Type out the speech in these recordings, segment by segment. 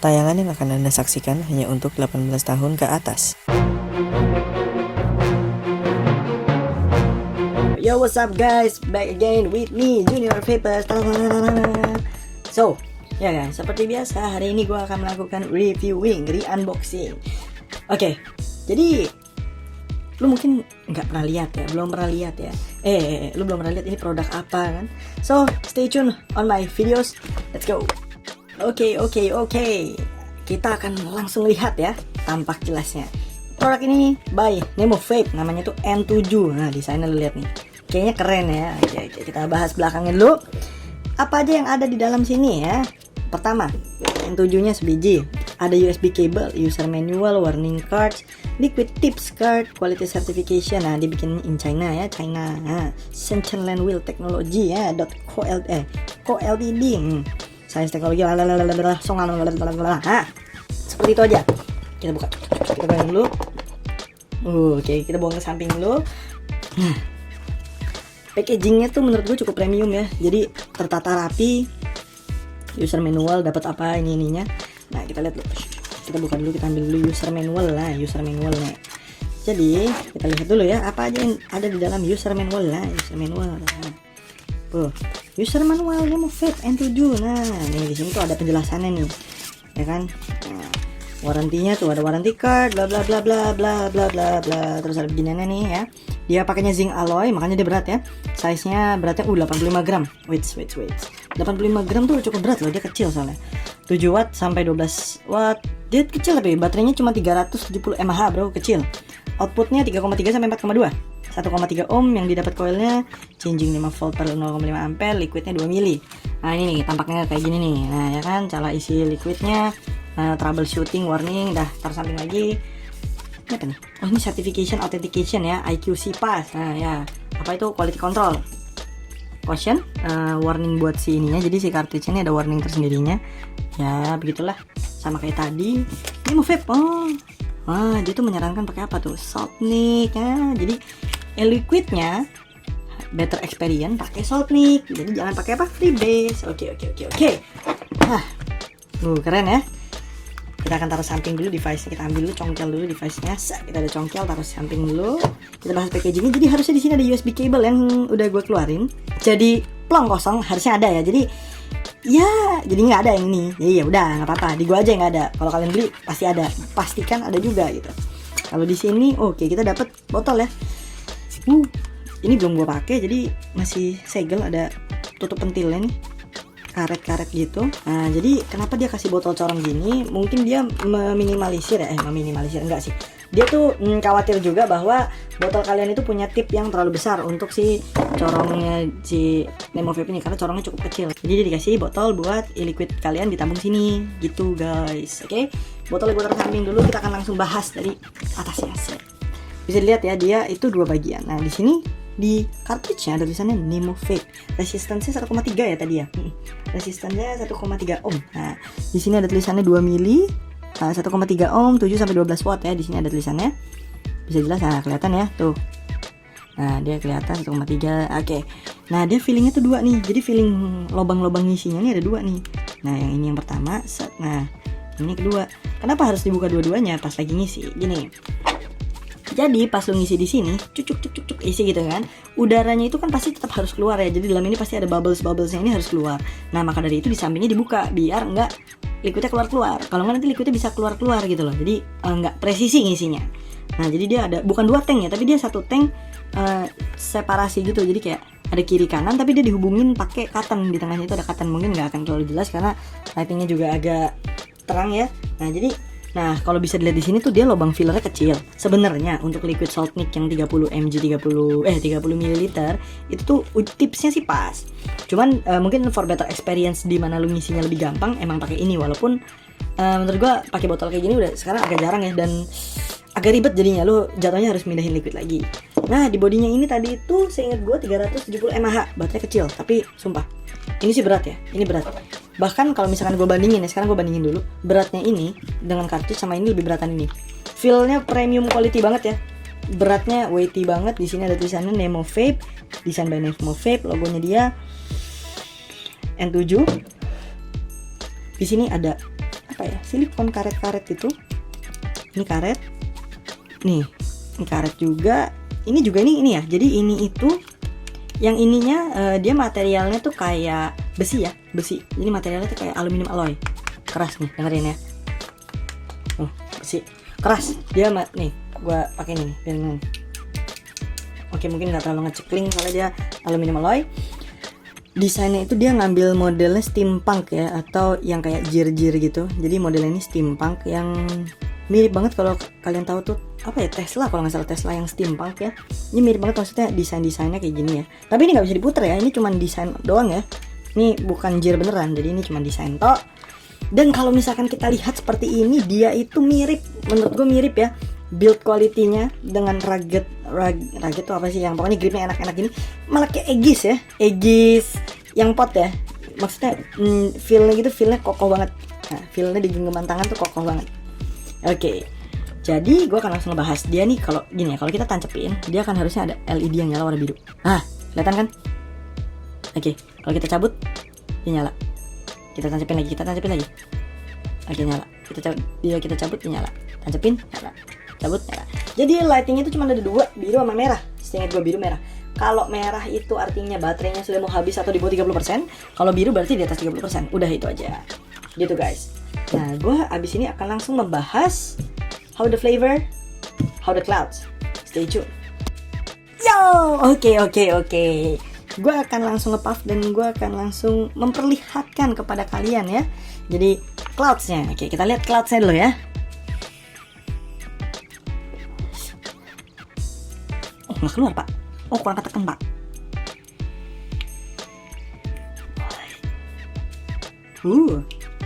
Tayangan yang akan Anda saksikan hanya untuk 18 tahun ke atas. Yo, what's up guys? Back again with me, Junior Vapers. So, ya guys, seperti biasa hari ini gue akan melakukan reviewing, re-unboxing. Oke, jadi lu mungkin nggak pernah lihat ya, belum pernah lihat ya. Lu belum pernah lihat ini produk apa kan? So, stay tune on my videos. Let's go. Oke. Kita akan langsung lihat ya tampak jelasnya. Produk ini by Nemo Vape, namanya tuh N7. Nah, desainnya lu lihat nih. Kayaknya keren ya. Oke, kita bahas belakangnya dulu. Apa aja yang ada di dalam sini ya? Pertama, N7-nya sebiji. Ada USB cable, user manual, warning cards, liquid tips card, quality certification. Nah, dibikin in China ya, China. Nah, Shenzhen Land Wheel Technology ya, .co.ltd. Science teknologi. Nah, seperti itu aja. Kita buka. Kita buka dulu. Oke, kita buang ke samping dulu. Packagingnya tuh menurut gue cukup premium ya. Jadi tertata rapi. User manual dapat apa ininya. Nah, kita lihat dulu. Kita buka dulu, kita ambil dulu user manual lah, user manualnya. Jadi kita lihat dulu ya apa aja yang ada di dalam user manual lah, user manual. Nah, user manual Nemo Vape N7. Nah, nih di sini tuh ada penjelasannya nih, ya kan? Nah, warantinya tuh ada warranty card, bla bla bla bla bla bla bla bla. Terus ada beginiannya nih ya. Dia pakainya zinc alloy, makanya dia berat ya. Size-nya beratnya 85 gram. Wait. 85 gram tuh cukup berat loh, dia kecil soalnya. 7 watt sampai 12 watt. Dia kecil tapi baterainya cuma 370 mAh bro, kecil. Outputnya 3,3 sampai 4,2. 1,3 ohm yang didapat koilnya, changing 5 volt per 0,5 ampere, liquidnya 2 mili. Nah ini nih tampaknya kayak gini nih. Nah ya kan, cara isi liquidnya, troubleshooting, warning, dah taruh samping lagi. Ini apa nih? Oh ini certification authentication ya, IQC pass. Nah ya, apa itu quality control? Caution, warning buat si ininya. Jadi si cartridge ini ada warning tersendirinya. Ya begitulah, sama kayak tadi. Ini mau vape. Dia tuh menyarankan pakai apa tuh? Saltnik ya. Jadi liquidnya better experience pakai Saltnik. Jadi jangan pakai apa? Freebase. Oke. Keren ya. Kita akan taruh samping dulu device-nya, kita ambil dulu, congkel dulu device-nya. Kita ada congkel, taruh samping dulu. Kita bahas packaging-nya. Jadi harusnya di sini ada USB cable yang udah gue keluarin. Jadi plong kosong harusnya ada ya. Jadi ya, jadi nggak ada yang ini. Jadi ya udah nggak apa-apa. Di gue aja yang nggak ada. Kalau kalian beli pasti ada. Pastikan ada juga gitu. Kalau di sini, oke, kita dapat botol ya. Ini belum gue pakai, jadi masih segel, ada tutup pentilnya nih. Karet-karet gitu. Nah, jadi kenapa dia kasih botol corong gini? Mungkin dia meminimalisir enggak sih. Dia tuh khawatir juga bahwa botol kalian itu punya tip yang terlalu besar untuk si corongnya si Nemo Vape ini, karena corongnya cukup kecil. Jadi dia dikasih botol buat liquid kalian ditampung sini gitu guys. Oke. Botolnya gue taruh samping dulu, kita akan langsung bahas dari atasnya. Bisa dilihat ya, dia itu dua bagian. Nah, di sini di cartridge-nya ada tulisannya Nemo Vape. Resistansinya 1,3 ya tadi ya. Resistansinya 1,3 ohm. Nah, di sini ada tulisannya 2 mili, 1,3 ohm, 7 sampai 12 watt ya. Di sini ada tulisannya. Bisa jelas, nah kelihatan ya, tuh. Nah, dia kelihatan 1,3. Oke. Nah, dia fillingnya tuh dua nih. Jadi filling lubang-lubang ngisinya nih ada dua nih. Nah, yang ini yang pertama, nah, ini kedua. Kenapa harus dibuka dua-duanya pas lagi ngisi? Gini. Jadi pas lu ngisi di sini, cuk isi gitu kan, udaranya itu kan pasti tetap harus keluar ya. Jadi dalam ini pasti ada bubblesnya ini harus keluar. Nah maka dari itu di sampingnya dibuka biar enggak liquidnya keluar. Kalau nggak nanti liquidnya bisa keluar gitu loh. Jadi nggak presisi ngisinya. Nah jadi dia ada bukan dua tank ya, tapi dia satu tank separasi gitu. Jadi kayak ada kiri kanan, tapi dia dihubungin pakai cotton. Di tengahnya itu ada cotton. Mungkin nggak akan terlalu jelas karena lightingnya juga agak terang ya. Nah, kalau bisa dilihat di sini tuh dia lubang fillernya kecil. Sebenarnya untuk liquid Saltnik yang 30 mg 30 ml itu tuh tipsnya sih pas. Cuman mungkin for better experience di mana lu ngisinya lebih gampang emang pakai ini, walaupun menurut gua pakai botol kayak gini udah sekarang agak jarang ya, dan agak ribet jadinya, lu jatuhnya harus mindahin liquid lagi. Nah, di bodinya ini tadi itu seingat gua 370 mAh, baterai kecil, tapi sumpah ini sih berat ya, ini berat. Bahkan kalau misalkan gue bandingin ya, sekarang gue bandingin dulu beratnya ini dengan cartridge sama ini lebih beratan ini. Feel-nya premium quality banget ya. Beratnya weighty banget. Di sini ada tulisannya Nemo Vape, desain by Nemo Vape, logonya dia N7. Di sini ada apa ya, silikon karet-karet itu. Ini karet, nih ini karet juga, ini juga ini ya. Jadi ini itu yang ininya dia materialnya tuh kayak besi ya, besi. Jadi materialnya tuh kayak aluminium alloy, keras nih, dengerin ya. Besi keras dia nih, gua pakai ini nih. Oke, mungkin nggak terlalu ngecekling soalnya dia aluminium alloy. Desainnya itu dia ngambil modelnya steampunk ya, atau yang kayak jir-jir gitu. Jadi modelnya ini steampunk yang mirip banget, kalau kalian tahu tuh apa ya, Tesla, kalau nggak salah Tesla yang steampunk ya. Ini mirip banget, maksudnya desainnya kayak gini ya. Tapi ini nggak bisa diputer ya, ini cuma desain doang ya. Ini bukan jir beneran, jadi ini cuma desain tok. Dan kalau misalkan kita lihat seperti ini, dia itu mirip, menurut gue mirip ya, build quality-nya dengan rugged tuh apa sih, yang pokoknya gripnya enak-enak gini, malah kayak Aegis ya, Aegis yang pot ya. Maksudnya feelnya kokoh banget. Nah, feelnya di genggaman tangan tuh kokoh banget. Oke, jadi gue akan langsung ngebahas dia nih. Kalau gini ya, kalau kita tancepin, dia akan harusnya ada LED yang nyala warna biru. Kelihatan kan? Oke, kalau kita cabut, dia nyala. Kita tancepin lagi. Oke, nyala. Kita cabut, dia nyala. Tancepin, nyala. Cabut, nyala. Jadi lightingnya itu cuma ada dua, biru sama merah. Seingat gue biru merah. Kalau merah itu artinya baterainya sudah mau habis atau di bawah 30%. Kalau biru berarti di atas 30%. Udah itu aja. Gitu guys. Nah, gue abis ini akan langsung membahas how the flavor, how the clouds. Stay tune. Yo, oke. Gue akan langsung nge-puff dan gue akan langsung memperlihatkan kepada kalian ya. Jadi cloudsnya, oke, kita lihat cloudsnya dulu ya. Oh, nggak keluar pak. Oh, kurang ketekan pak.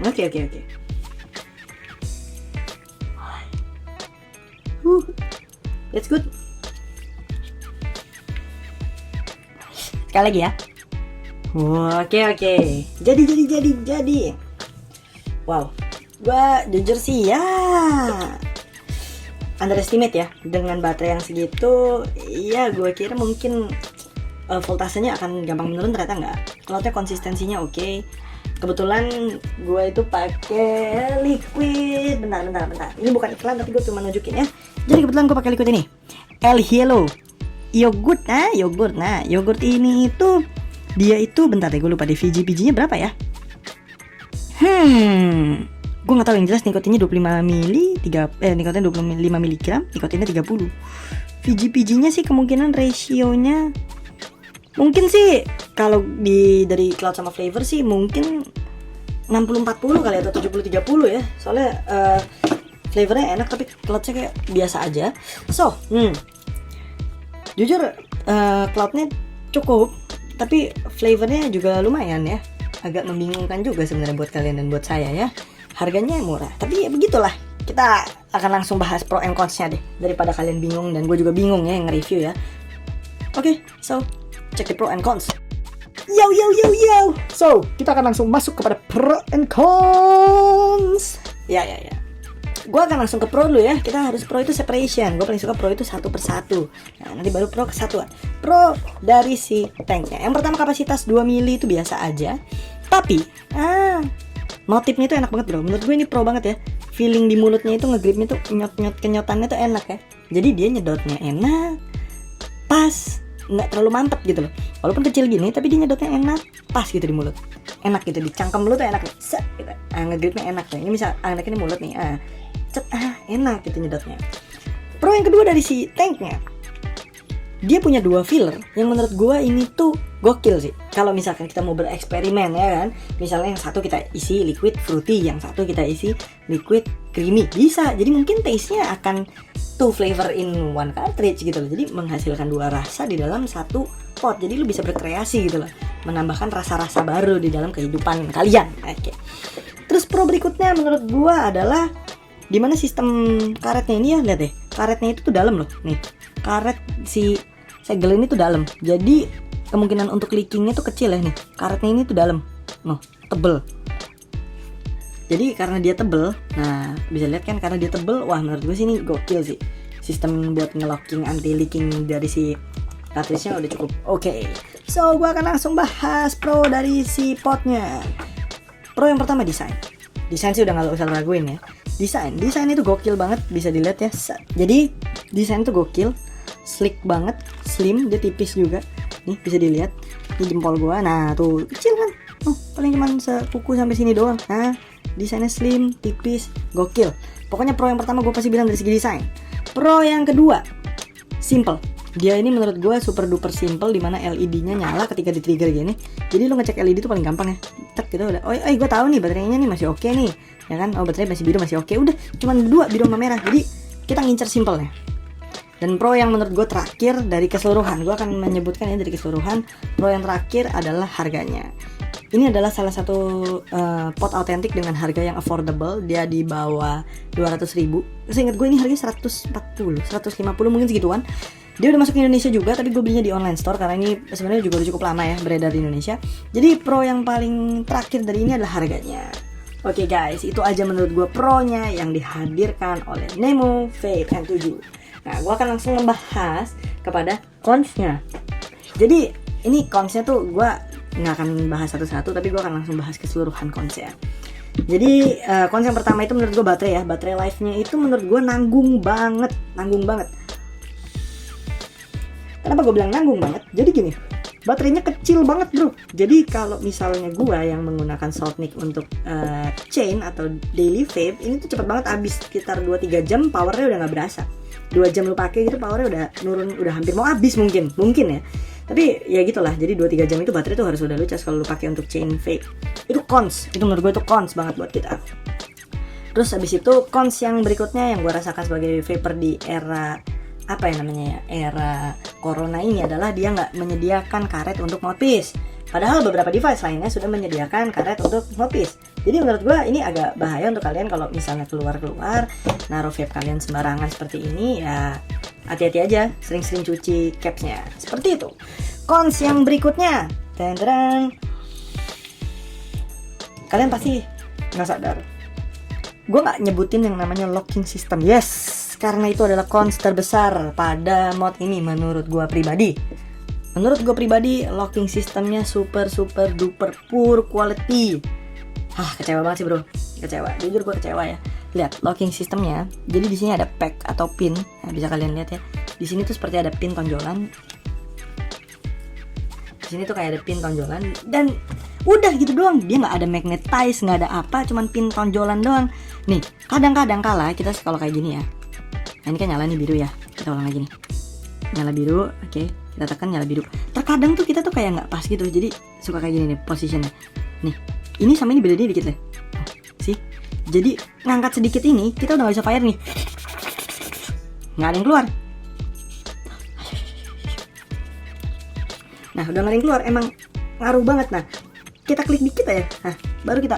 Oke. That's good. Sekali lagi ya. Oke. Jadi. Wow. Gua jujur sih ya, underestimate ya, dengan baterai yang segitu. Iya, gue kira mungkin voltasenya akan gampang menurun, ternyata enggak. Cloudnya konsistensinya oke. Kebetulan gue itu pakai liquid. Bentar. Ini bukan iklan tapi gue cuma nunjukin ya. Jadi kebetulan gue pakai liquid ini, El Hielo yogurt. Yogurt ini itu dia itu, bentar deh, gue lupa deh VG-nya berapa ya. Gue nggak tahu, yang jelas nikotinnya 25 mili, nikotin 25 mg, nikotinnya 30. VG-nya sih kemungkinan rasionya mungkin sih kalau dari cloud sama flavor sih mungkin 60-40 kali atau 70-30 ya. Soalnya flavornya enak tapi cloudnya kayak biasa aja. So, jujur cloudnya cukup, tapi flavornya juga lumayan ya. Agak membingungkan juga sebenarnya buat kalian dan buat saya ya. Harganya murah, tapi ya begitulah. Kita akan langsung bahas pro and cons-nya deh, daripada kalian bingung dan gue juga bingung ya nge-review ya. Oke, so check the pro and cons. Yo. So, kita akan langsung masuk kepada pro and cons. Ya. Gue akan langsung ke pro dulu ya. Kita harus pro itu separation. Gue paling suka pro itu satu persatu. Nah, nanti baru pro kesatuan. Pro dari si tanknya. Yang pertama, kapasitas 2 mili itu biasa aja. Tapi motifnya itu enak banget bro. Menurut gue ini pro banget ya. Feeling di mulutnya itu, ngegripnya tuh, kenyotannya tuh enak ya. Jadi dia nyedotnya enak, pas, nggak terlalu mantep gitu loh. Walaupun kecil gini, tapi dia nyedotnya enak, pas gitu di mulut. Enak gitu, di cangkem lu tuh enak nih. Set gitu. Ngegripnya enak tuh. Ini misal enak ini mulut nih. Enak gitu nyedotnya. Pro yang kedua dari si tanknya, dia punya 2 filler yang menurut gue ini tuh gokil sih. Kalau misalkan kita mau bereksperimen ya kan, misalnya yang satu kita isi liquid fruity, yang satu kita isi liquid creamy, bisa. Jadi mungkin taste-nya akan 2 flavor in 1 cartridge gitu loh. Jadi menghasilkan 2 rasa di dalam satu pot. Jadi lu bisa berkreasi gitu loh, menambahkan rasa-rasa baru di dalam kehidupan kalian. Oke. Terus pro berikutnya menurut gue adalah dimana sistem karetnya ini ya, lihat deh, karetnya itu tuh dalam loh. Nih, karet si segel ini tuh dalam. Jadi kemungkinan untuk leakingnya tuh kecil ya nih. Karetnya ini tuh dalam. Tebel. Jadi karena dia tebel, nah bisa lihat kan, karena dia tebel, wah menurut gue sih ini gokil sih. Sistem buat ngelocking anti leaking dari si cartridge-nya udah cukup oke. So, gue akan langsung bahas pro dari si potnya. Pro yang pertama, desain. Desain sih udah gak usah raguin ya. Desain itu gokil banget, bisa dilihat ya. Jadi desain tuh gokil, slick banget, slim, dia tipis juga. Nih bisa dilihat, ini jempol gua. Nah tuh kecil kan, paling cuman sekuku sampai sini doang. Nah desainnya slim, tipis, gokil. Pokoknya pro yang pertama gue pasti bilang dari segi desain. Pro yang kedua, simple. Dia ini menurut gue super duper simple, dimana LED-nya nyala ketika di trigger gini. Jadi lo ngecek LED itu paling gampang ya. Tek gitu udah. Oh gue tahu nih baterainya nih masih oke nih, ya kan? Oh baterai masih biru masih oke. Udah, cuman dua, biru sama merah. Jadi kita ngincer simple ya. Dan pro yang menurut gue terakhir dari keseluruhan, gue akan menyebutkan ini dari keseluruhan. Pro yang terakhir adalah harganya. Ini adalah salah satu pot autentik dengan harga yang affordable. Dia di bawah 200.000. Seingat gue ini harganya 140, 150 mungkin segituan. Dia udah masuk ke Indonesia juga, tapi gue belinya di online store karena ini sebenarnya juga udah cukup lama ya beredar di Indonesia. Jadi pro yang paling terakhir dari ini adalah harganya. Oke guys, itu aja menurut gue pro-nya yang dihadirkan oleh Nemo Vape N7. Nah, gue akan langsung membahas kepada cons-nya. Jadi ini cons-nya tuh gue nggak akan bahas satu-satu, tapi gue akan langsung bahas keseluruhan cons-nya. Jadi cons yang pertama itu menurut gue baterai ya. Baterai life-nya itu menurut gue nanggung banget. Kenapa gue bilang nanggung banget? Jadi gini, baterainya kecil banget bro. Jadi kalau misalnya gue yang menggunakan Saltnik untuk chain atau daily vape, ini tuh cepet banget habis, sekitar 2-3 jam powernya udah gak berasa. 2 jam lu pakai gitu powernya udah nurun, udah hampir mau habis mungkin ya. Tapi ya gitulah, jadi 2-3 jam itu baterai tuh harus udah lu cas kalau lu pakai untuk chain vape. Itu cons, itu menurut gue itu cons banget buat kita. Terus habis itu cons yang berikutnya yang gue rasakan sebagai vapor di era era corona ini adalah dia nggak menyediakan karet untuk mouthpiece. Padahal beberapa device lainnya sudah menyediakan karet untuk mouthpiece. Jadi menurut gue ini agak bahaya untuk kalian kalau misalnya keluar naruh vape kalian sembarangan seperti ini ya. Hati-hati aja, sering-sering cuci capsnya. Seperti itu. Cons yang berikutnya, kalian pasti nggak sadar, gue nggak nyebutin yang namanya locking system. Yes, karena itu adalah cons terbesar pada mod ini menurut gue pribadi. Locking systemnya super duper poor quality. Kecewa banget sih bro, jujur gue kecewa ya. Lihat locking systemnya, jadi di sini ada pack atau pin. Nah, bisa kalian lihat ya. Di sini tuh seperti ada pin tonjolan. Di sini tuh kayak ada pin tonjolan dan udah gitu doang. Dia nggak ada magnetize, nggak ada apa, cuman pin tonjolan doang. Nih, kadang-kadang kala kita kalau kayak gini ya. Nah, ini kan nyala nih biru ya. Kita ulang lagi nih. Nyala biru, oke. Kita tekan nyala biru. Terkadang tuh kita tuh kayak nggak pas gitu. Jadi suka kayak gini nih posisinya. Nih, ini sama ini bedanya dikit deh. Sih. Jadi ngangkat sedikit ini, kita udah nggak bisa fire nih. Nggak ada yang keluar. Nah, udah nggak ada yang keluar. Emang ngaruh banget. Nah, kita klik dikit aja. Nah, baru kita.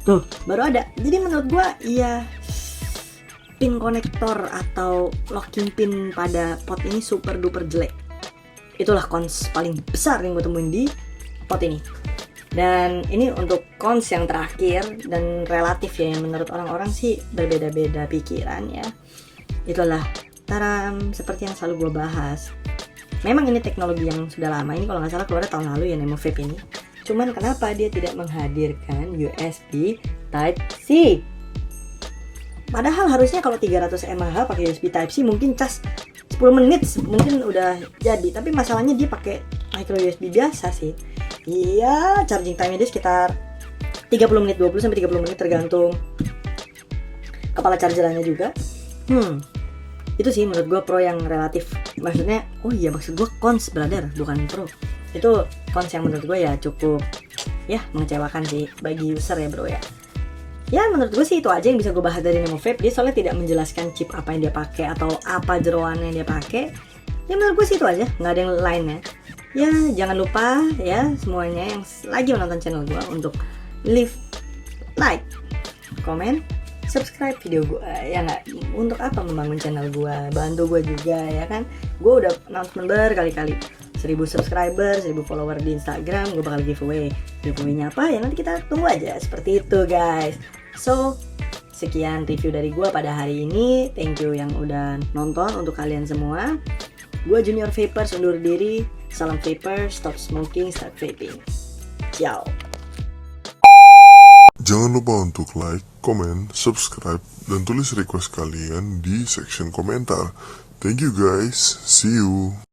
Tuh, baru ada. Jadi menurut gua ya pin konektor atau locking pin pada pot ini super duper jelek. Itulah cons paling besar yang gue temuin di pot ini. Dan ini untuk cons yang terakhir dan relatif ya, yang menurut orang-orang sih berbeda-beda pikiran ya. Itulah taram seperti yang selalu gue bahas. Memang ini teknologi yang sudah lama, ini kalau nggak salah keluar tahun lalu ya Nemo Vape ini. Cuman kenapa dia tidak menghadirkan USB Type-C? Padahal harusnya kalau 300 mAh pakai USB Type-C mungkin cas 10 menit mungkin udah jadi. Tapi masalahnya dia pakai micro USB biasa sih. Iya, charging time-nya dia sekitar 30 menit, 20 sampai 30 menit tergantung kepala chargerannya juga. Itu sih menurut gue pro yang relatif. Maksudnya, maksud gue cons brother, bukan pro. Itu cons yang menurut gue ya cukup ya mengecewakan sih bagi user ya bro ya. Ya menurut gue sih itu aja yang bisa gue bahas dari Nemo Vape. Dia soalnya tidak menjelaskan chip apa yang dia pakai atau apa jeroan yang dia pakai. Ya menurut gue sih itu aja, nggak ada yang lainnya. Ya jangan lupa ya semuanya yang lagi menonton channel gue untuk leave like, comment, subscribe video gue ya nggak. Untuk apa membangun channel gue, bantu gue juga ya kan. Gue udah announcement berkali-kali 1000 subscriber, 1000 follower di Instagram, gue bakal giveaway-nya apa ya nanti kita tunggu aja. Seperti itu guys. So sekian review dari gue pada hari ini. Thank you yang udah nonton. Untuk kalian semua, gue Junior Vapers undur diri. Salam vapor, stop smoking, start vaping. Ciao. Jangan lupa untuk like, comment, subscribe, dan tulis request kalian di section komentar. Thank you guys, see you.